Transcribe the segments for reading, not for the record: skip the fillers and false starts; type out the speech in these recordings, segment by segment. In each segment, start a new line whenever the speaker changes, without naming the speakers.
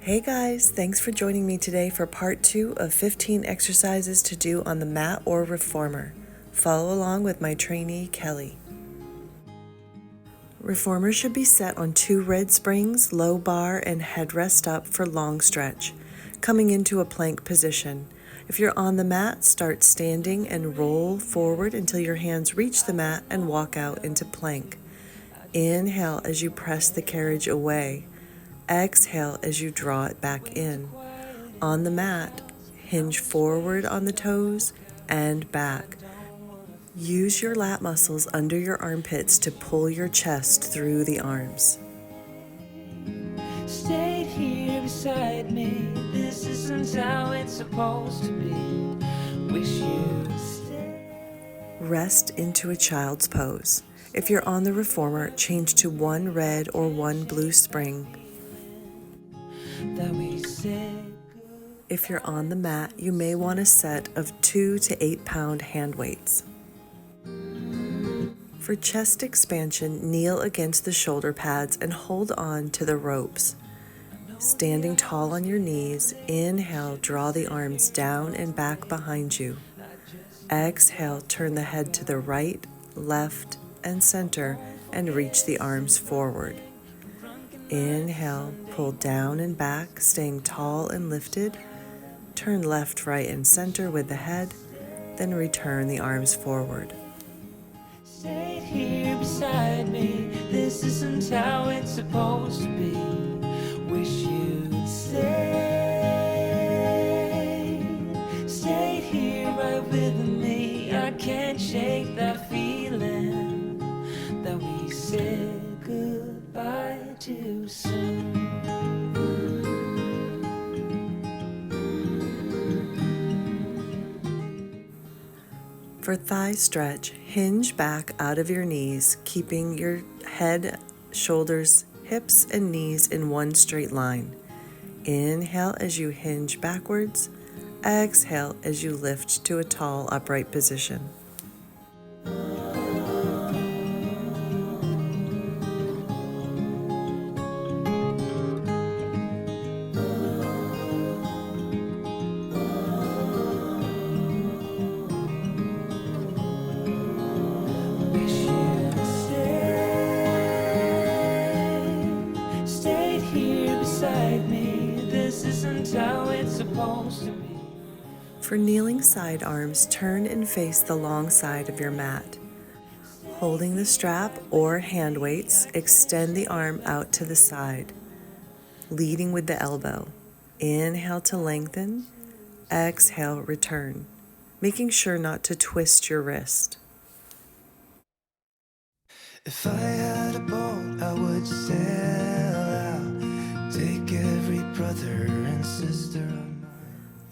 Hey guys, thanks for joining me today for part 2 of 15 exercises to do on the mat or reformer. Follow along with my trainee, Kelly. Reformer should be set on 2 red springs, low bar, and headrest up for long stretch, coming into a plank position. If you're on the mat, start standing and roll forward until your hands reach the mat and walk out into plank. Inhale as you press the carriage away. Exhale as you draw it back in. On the mat, hinge forward on the toes and back. Use your lat muscles under your armpits to pull your chest through the arms.
Stay here beside me. This isn't how it's supposed to be. Wish you'd stay.
Rest into a child's pose. If you're on the reformer, change to 1 red or 1 blue spring.
That we said
If you're on the mat, you may want a set of 2 to 8 pound hand weights. For chest expansion, kneel against the shoulder pads and hold on to the ropes. Standing tall on your knees, inhale, draw the arms down and back behind you. Exhale, turn the head to the right, left, and center and reach the arms forward. Inhale, pull down and back, staying tall and lifted. Turn left, right, and center with the head, then return the arms forward.
stay here beside me. This isn't how it's supposed to be. Wish you'd stay here right with me. I can't shake that feeling that we said goodbye too soon.
For thigh stretch, hinge back out of your knees, keeping your head, shoulders, hips, and knees in one straight line. Inhale as you hinge backwards. Exhale as you lift to a tall, upright position.
Stayed here beside me. This isn't how it's supposed to be.
For kneeling side arms, turn and face the long side of your mat. Holding the strap or hand weights, extend the arm out to the side, leading with the elbow. Inhale to lengthen, exhale, return, making sure not to twist your wrist.
If I had a boat, I would sail out, take every brother and sister of mine.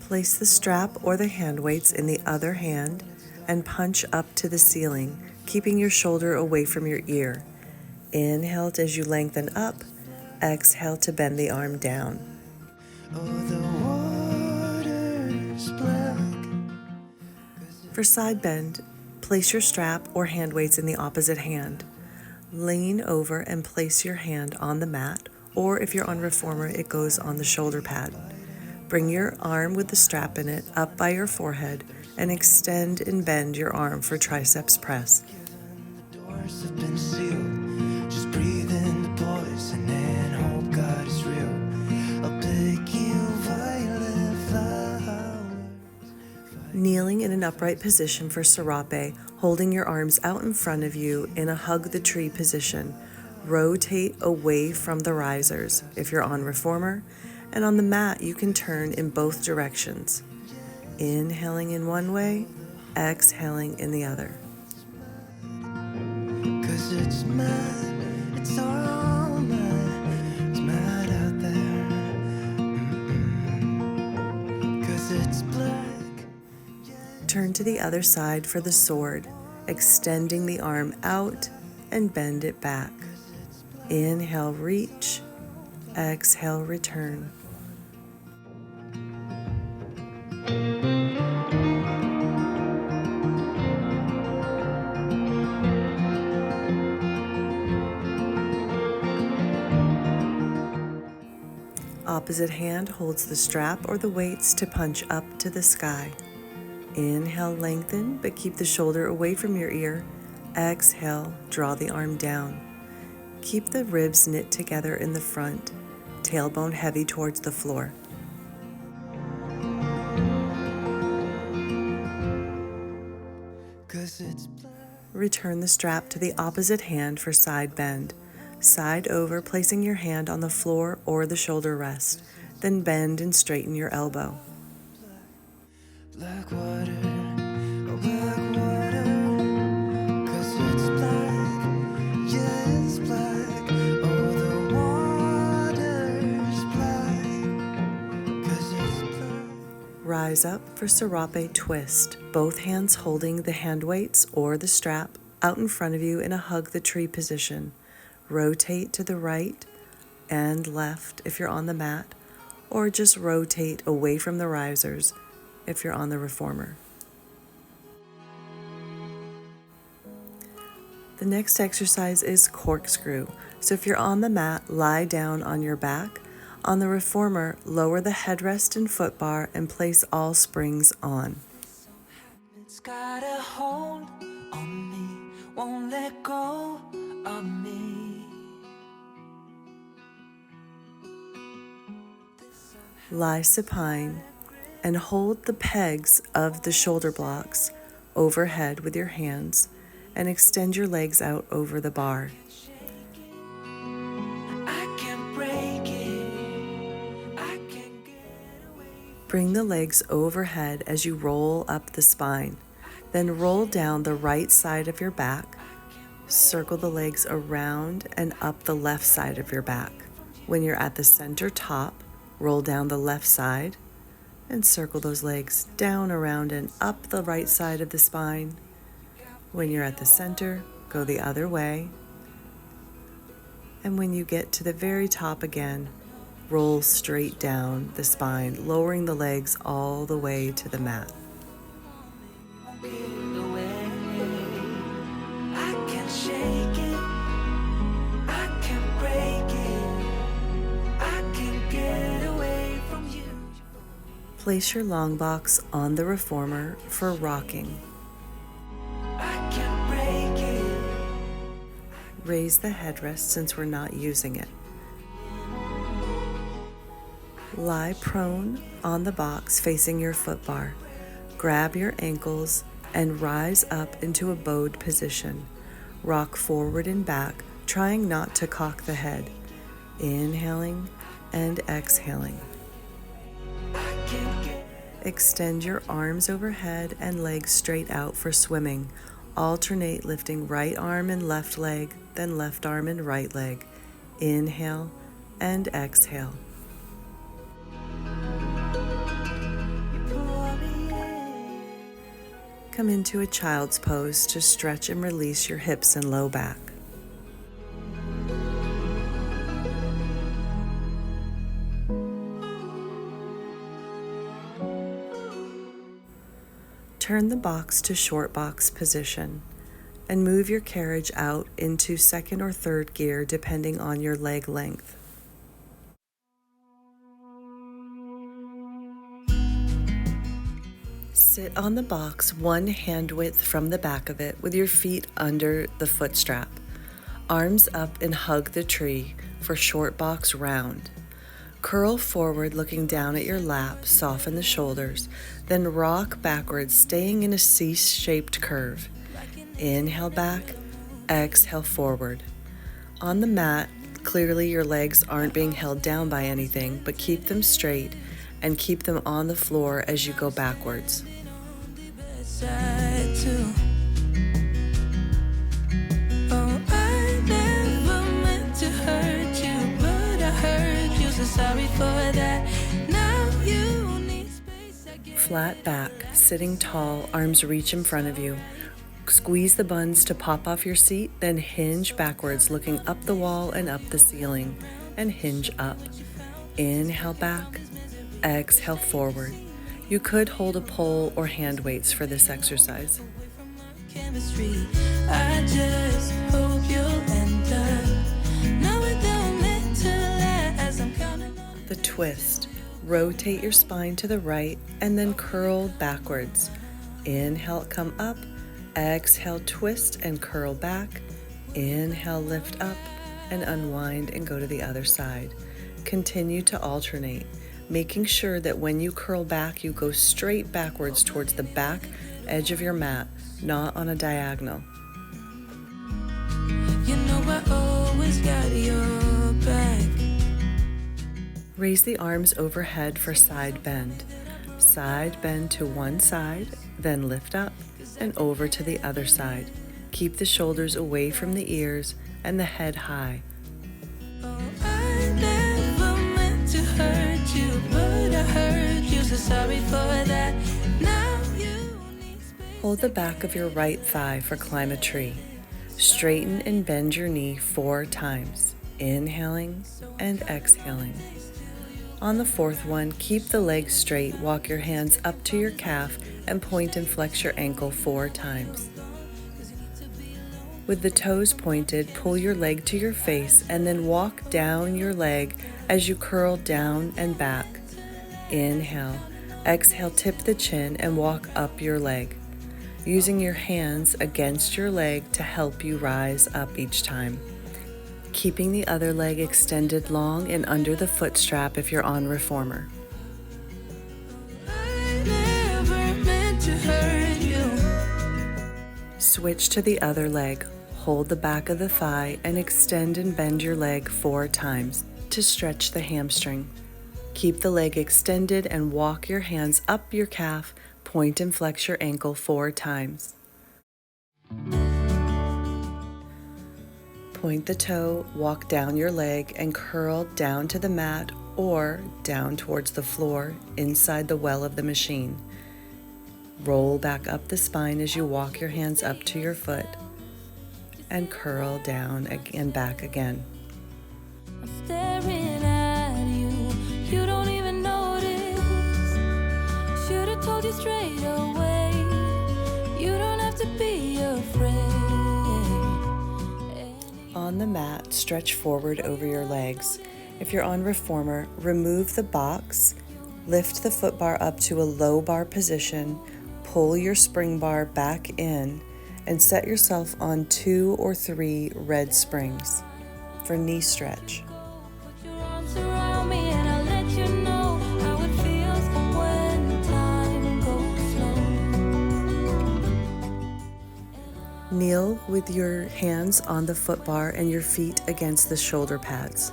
Place the strap or the hand weights in the other hand and punch up to the ceiling, keeping your shoulder away from your ear. Inhale as you lengthen up, exhale to bend the arm down.
Oh, the water's black.
For side bend, place your strap or hand weights in the opposite hand. Lean over and place your hand on the mat, or if you're on reformer, it goes on the shoulder pad. Bring your arm with the strap in it up by your forehead and extend and bend your arm for triceps press.
The doors have been sealed. Just breathe in the poison and hope God is real. I'll pick you violet flowers.
Kneeling in an upright position for Sarape, holding your arms out in front of you in a hug the tree position. Rotate away from the risers if you're on reformer, and on the mat you can turn in both directions. Inhaling in one way, exhaling in the other.
'Cause it's mad, it's all mad. It's mad out there. 'Cause it's black.
Turn to the other side for the sword, extending the arm out and bend it back. Inhale, reach. Exhale, return. Opposite hand holds the strap or the weights to punch up to the sky. Inhale, lengthen, but keep the shoulder away from your ear. Exhale, draw the arm down. Keep the ribs knit together in the front, tailbone heavy towards the floor. Return the strap to the opposite hand for side bend. Side over, placing your hand on the floor or the shoulder rest. Then bend and straighten your elbow.
Black water, oh black water, 'cause it's black, yeah it's black. Oh the water's black, 'cause it's black.
Rise up for Sarape twist, both hands holding the hand weights or the strap out in front of you in a hug the tree position. Rotate to the right and left if you're on the mat, or just rotate away from the risers if you're on the reformer. The next exercise is corkscrew. So if you're on the mat, lie down on your back. On the reformer, lower the headrest and foot bar and place all springs on.
It's got a hold on me, won't let go of me.
Lie supine and hold the pegs of the shoulder blocks overhead with your hands and extend your legs out over the bar.
I can't break it, I can't get away.
Bring the legs overhead as you roll up the spine. Then roll down the right side of your back. Circle the legs around and up the left side of your back. When you're at the center top, roll down the left side and circle those legs down, around, and up the right side of the spine. When you're at the center, go the other way. And when you get to the very top again, roll straight down the spine, lowering the legs all the way to the mat.
I can't shake it, I can't break it, I can't get away from you.
Place your long box on the reformer for rocking.
I can't break it.
Raise the headrest since we're not using it. Lie prone on the box facing your foot bar. Grab your ankles and rise up into a bowed position. Rock forward and back, trying not to cock the head. Inhaling and exhaling. Extend your arms overhead and legs straight out for swimming. Alternate lifting right arm and left leg, then left arm and right leg. Inhale and exhale. Come into a child's pose to stretch and release your hips and low back. Turn the box to short box position and move your carriage out into second or third gear depending on your leg length. Sit on the box one hand width from the back of it with your feet under the foot strap. Arms up and hug the tree for short box round. Curl forward looking down at your lap, soften the shoulders, then rock backwards staying in a C-shaped curve. Inhale back, exhale forward. On the mat, clearly your legs aren't being held down by anything, but keep them straight and keep them on the floor as you go backwards.
Sorry for that. Now you need space again.
Flat back, sitting tall, arms reach in front of you. Squeeze the buns to pop off your seat, then hinge backwards, looking up the wall and up the ceiling, and hinge up. Inhale back, exhale forward. You could hold a pole or hand weights for this exercise.
Chemistry. I just hope you'll end up knowing that I'm meant to last. I'm counting on
The twist. Rotate your spine to the right and then curl backwards. Inhale, come up. Exhale, twist and curl back. Inhale, lift up and unwind and go to the other side. Continue to alternate, making sure that when you curl back, you go straight backwards towards the back edge of your mat, not on a diagonal.
You know I always got your back.
Raise the arms overhead for side bend. Side bend to one side, then lift up and over to the other side. Keep the shoulders away from the ears and the head high.
Oh, I never meant to hurt you, but I hurt you, so sorry for that. Now you need space.
Hold the back of your right thigh for climb a tree. Straighten and bend your knee 4 times, inhaling and exhaling. On the 4th one, keep the legs straight, walk your hands up to your calf, and point and flex your ankle 4 times. With the toes pointed, pull your leg to your face and then walk down your leg as you curl down and back. Inhale. Exhale, tip the chin and walk up your leg, using your hands against your leg to help you rise up each time. Keeping the other leg extended long and under the foot strap if you're on reformer.
I never meant to hurt you.
Switch to the other leg. Hold the back of the thigh and extend and bend your leg 4 times to stretch the hamstring. Keep the leg extended and walk your hands up your calf, point and flex your ankle 4 times. Point the toe, walk down your leg and curl down to the mat or down towards the floor inside the well of the machine. Roll back up the spine as you walk your hands up to your foot and curl down and back again.
I'm staring at you, you don't even notice. Should've told you straight away, you don't have to be afraid.
On the mat, stretch forward over your legs. If you're on reformer, remove the box, lift the foot bar up to a low bar position, pull your spring bar back in, and set yourself on 2 or 3 red springs for knee stretch.
Put your arms around me and I'll let you know how it feels when time goes slow.
Kneel with your hands on the foot bar and your feet against the shoulder pads.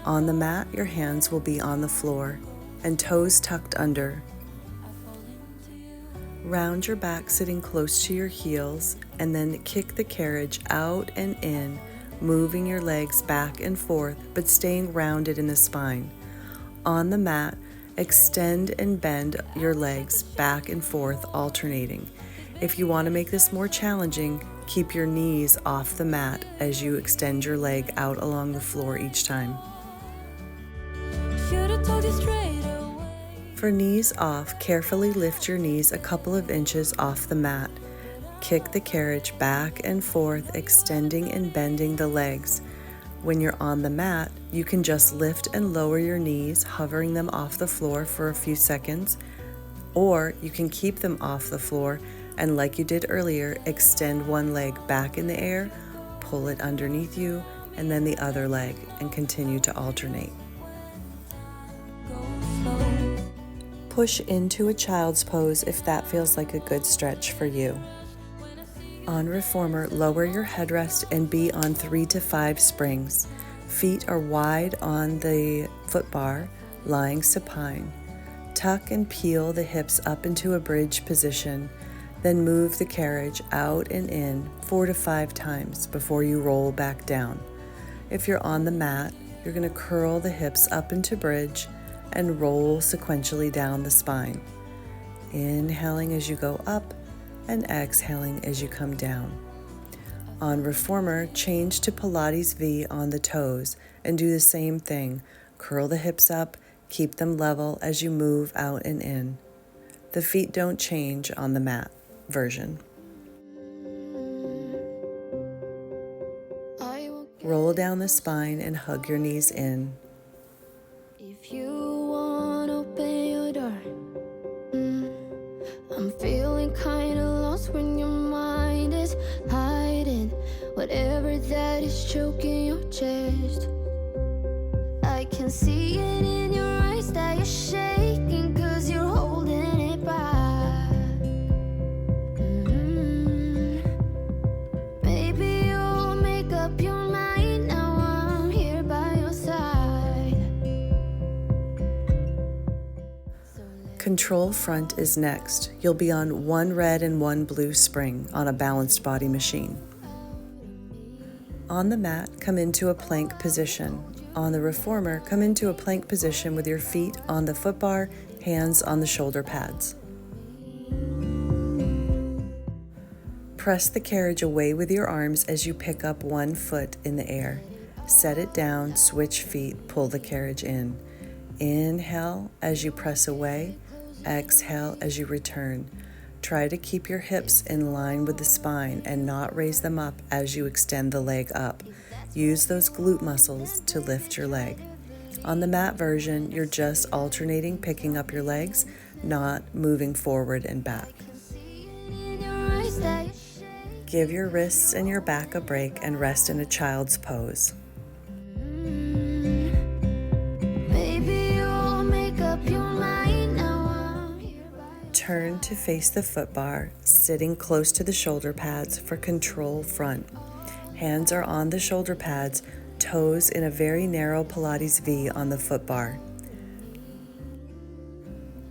On the mat, your hands will be on the floor and toes tucked under. Round your back sitting close to your heels and then kick the carriage out and in, moving your legs back and forth but staying rounded in the spine. On the mat, extend and bend your legs back and forth, alternating. If you want to make this more challenging, keep your knees off the mat as you extend your leg out along the floor each time.
Should've told you straight away.
For knees off, carefully lift your knees a couple of inches off the mat. Kick the carriage back and forth, extending and bending the legs. When you're on the mat, you can just lift and lower your knees, hovering them off the floor for a few seconds, or you can keep them off the floor and, like you did earlier, extend one leg back in the air, pull it underneath you, and then the other leg, and continue to alternate. Push into a child's pose if that feels like a good stretch for you. On reformer, lower your headrest and be on 3 to 5 springs. Feet are wide on the foot bar, lying supine. Tuck and peel the hips up into a bridge position, then move the carriage out and in 4 to 5 times before you roll back down. If you're on the mat, you're going to curl the hips up into bridge and roll sequentially down the spine, inhaling as you go up and exhaling as you come down. On reformer, change to Pilates V on the toes and do the same thing. Curl the hips up, keep them level as you move out and in. The feet don't change on the mat version. Roll down the spine and hug your knees in.
If you wanna open your door, I'm feeling kinda lost when your mind is hiding whatever that is choking your chest. I can see it in your eyes that you're shaking, 'cause you're holding it back. Maybe you'll make up your mind, now I'm here by your side.
Control front is next. You'll be on one red and one blue spring on a balanced body machine. On the mat, come into a plank position. On the reformer, come into a plank position with your feet on the foot bar, hands on the shoulder pads. Press the carriage away with your arms as you pick up one foot in the air. Set it down, switch feet, pull the carriage in. Inhale as you press away, exhale as you return. Try to keep your hips in line with the spine and not raise them up as you extend the leg up. Use those glute muscles to lift your leg. On the mat version, you're just alternating picking up your legs, not moving forward and back. Give your wrists and your back a break and rest in a child's pose. Turn to face the foot bar, sitting close to the shoulder pads for control front. Hands are on the shoulder pads, toes in a very narrow Pilates V on the foot bar.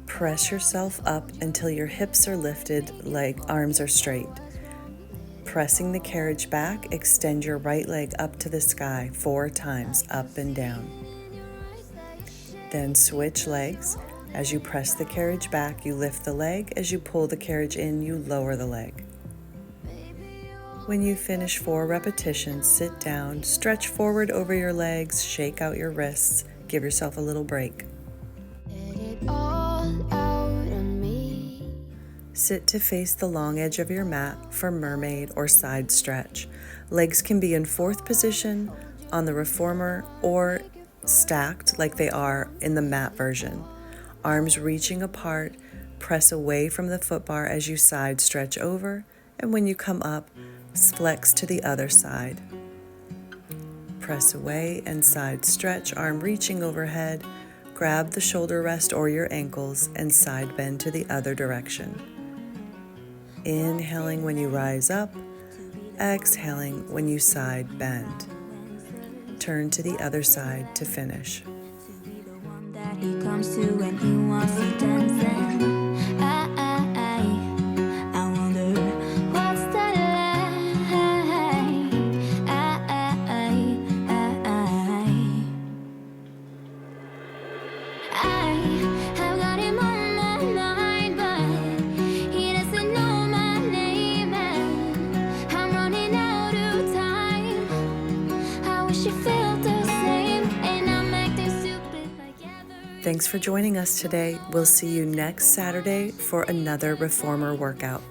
Press yourself up until your hips are lifted, arms are straight. Pressing the carriage back, extend your right leg up to the sky 4 times, up and down. Then switch legs. As you press the carriage back, you lift the leg. As you pull the carriage in, you lower the leg. When you finish 4 repetitions, sit down, stretch forward over your legs, shake out your wrists, give yourself a little break. Sit to face the long edge of your mat for Mermaid or side stretch. Legs can be in 4th position on the reformer or stacked like they are in the mat version. Arms reaching apart, press away from the foot bar as you side stretch over, and when you come up, flex to the other side. Press away and side stretch, arm reaching overhead, grab the shoulder rest or your ankles and side bend to the other direction. Inhaling when you rise up, exhaling when you side bend. Turn to the other side to finish.
He comes to when he wants to dance, and I wonder what's that like. I have got him on my mind, but he doesn't know my name, and I'm running out of time. I wish you felt the same, and I'm acting stupid like ever.
Thanks for joining us today. We'll see you next Saturday for another reformer workout.